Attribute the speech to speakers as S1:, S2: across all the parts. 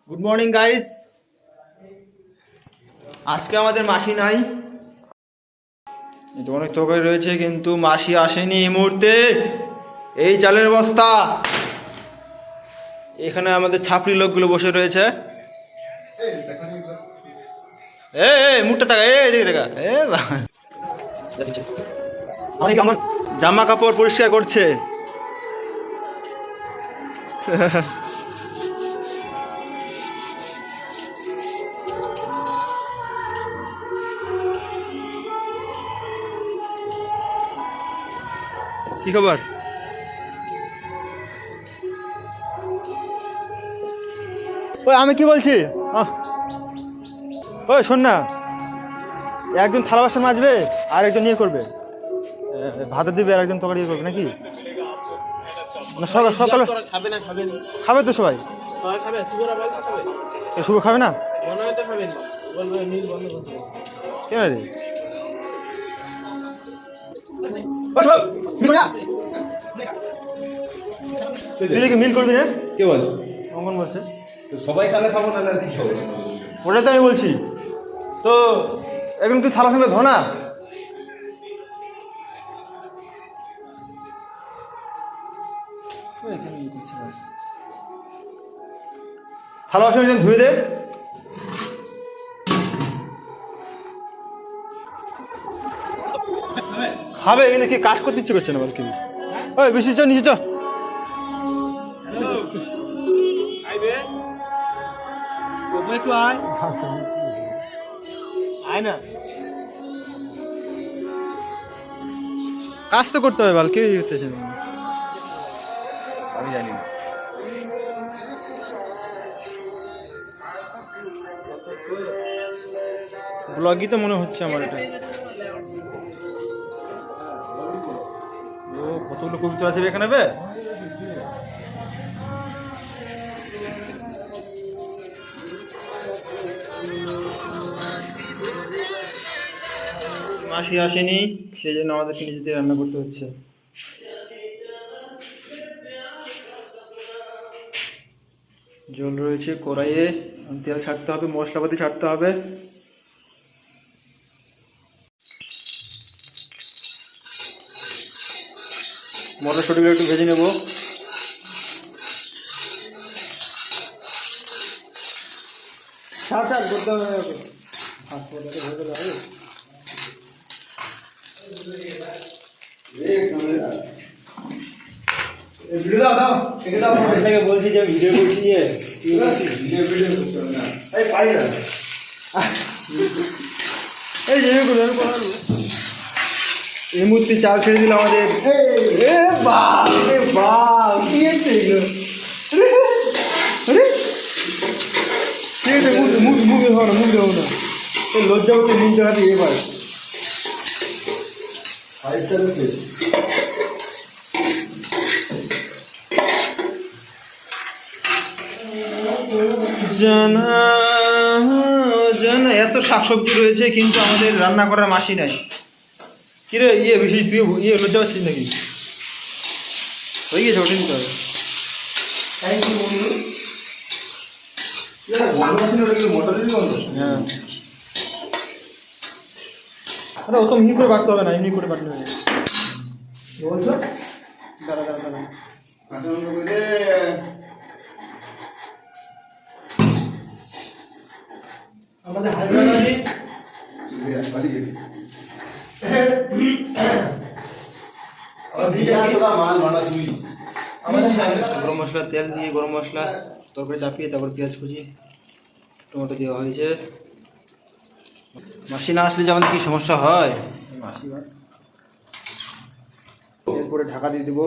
S1: Good morning guys. আজকে আমাদের মাসি নাই, অনেক তরকারি রয়েছে কিন্তু মাসি আসেনি এই মুহূর্তে। এই চালের বস্তা, এখানে আমাদের ছাপড়ি লোকগুলো বসে রয়েছে। মুখটা থাকা দেখে দেখা আমার জামা কাপড় পরিষ্কার করছে। কি খবর? ওই আমি কি বলছি, ওই শোন না, একজন থালা বাসন মাজবে আর একজন ইয়ে করবে, ভাতে দিবে আর একজন তরকারি ইয়ে করবে নাকি? না সকালে খাবে তো সবাই। শুভ খাবে না কেন রে? মিল করবি না? কে বলছে? অমন বলছে
S2: সবাই খালে খাবো না।
S1: ওটাই তো আমি বলছি। তো এখন তুই থালা সঙ্গে ধো না। থালা বাসন ধুয়ে দে। খাবে কিন্তু কি কাজ করতে ইচ্ছে করছে না বল? কি ওই বেশি চ নিচে চ।
S2: একটু আয়
S1: না, কাজ তো করতে হবে বল, কেউ করতেছে না।
S2: আমি জানি না।
S1: ব্লগই তো মনে হচ্ছে আমার এটা। ও কতগুলো কবিতা আছে এখানে বে। মাসি আসেনি, সেই জন্য আমাদেরকে নিজেদের রান্না করতে হচ্ছে। জল রয়েছে কড়াইয়ে, তেল ছাড়তে হবে, মশলাপাতি ছাড়তে হবে। মটরশুঁটিগুলো একটু ভেজে নেব। করতে হবে। বলছি যে ভিডিও করছি, এই মুহূর্তে চাল ছেড়ে দিল আমাদের। ঠিক আছে, মুখ দেবো না, মুখ দেবো না, লজ্জা করতে মুখ দেখাতে এবার। জানা জানা এত শাকসবজি রয়েছে কিন্তু আমাদের রান্না করার মাসি নাই। কিরে ইয়ে বেশি ইয়ে লজ্জা পাচ্ছিস নাকি? হয়ে গেছে, ওঠে নিতে হবে। হ্যাঁ, আরে অত মিহি করে বাটতে হবে না, এমনি করে বাটলে হবে। দাঁড়া দাঁড়া দাঁড়া, আমাদের হায়দ্রাবাদি গরম মশলা, তেল দিয়ে গরম মশলা তরকারি চাপিয়ে তারপর পেঁয়াজ কুচি টমেটো দেওয়া হয়েছে। মাসি না আসলে যে আমাদের কি সমস্যা হয়। মাসি এরপরে ঢাকা দিয়ে দেবো।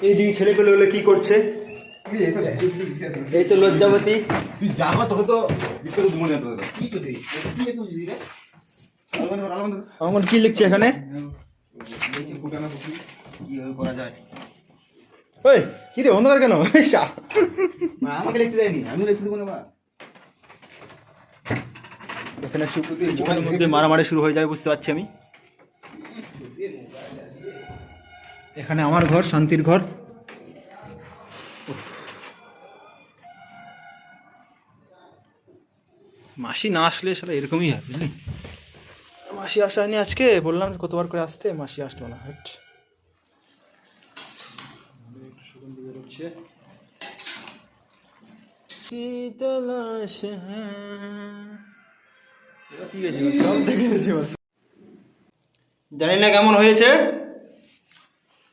S1: এইদিকে ছেলে পেলে হলে কি করছে? এই তো লজ্জাবতী।
S2: তুই যাবা তোকে তো ভিতরে মনে
S1: আমার কি লিখছে এখানে?
S2: কিভাবে করা যায়?
S1: ওই কি রে, অন্ধকার কেন?
S2: আমাকে লিখতে দেয়নি, আমি লিখতে দেবো না।
S1: এখানে মধ্যে মারামারি শুরু হয়ে যাবে বুঝতে পারছি আমি। এখানে আমার ঘর, শান্তির ঘর। উফ। মাসি না আসলে সেটা এরকমই হয়, বুঝলি? মাসি আসেনি আজকে, বললাম কতবার করে আসতে, মাসি আসলো না। হাট, একটু সুগন্ধি বেরোচ্ছে। শীতলাশ কি হয়েছে, সব দেখে গেছি। জানি না কেমন হয়েছে।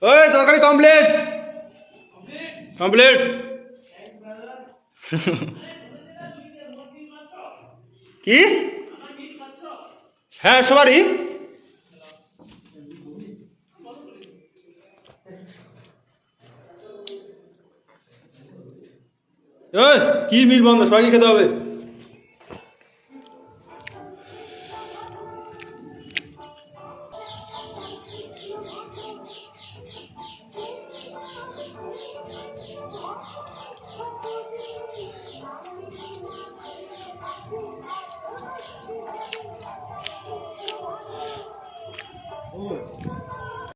S1: ওই তরকারি কমপ্লিট, কমপ্লিট। কি? হ্যাঁ, সবারই। ওই কি মিল বন্ধ, সবাইকে খেতে হবে।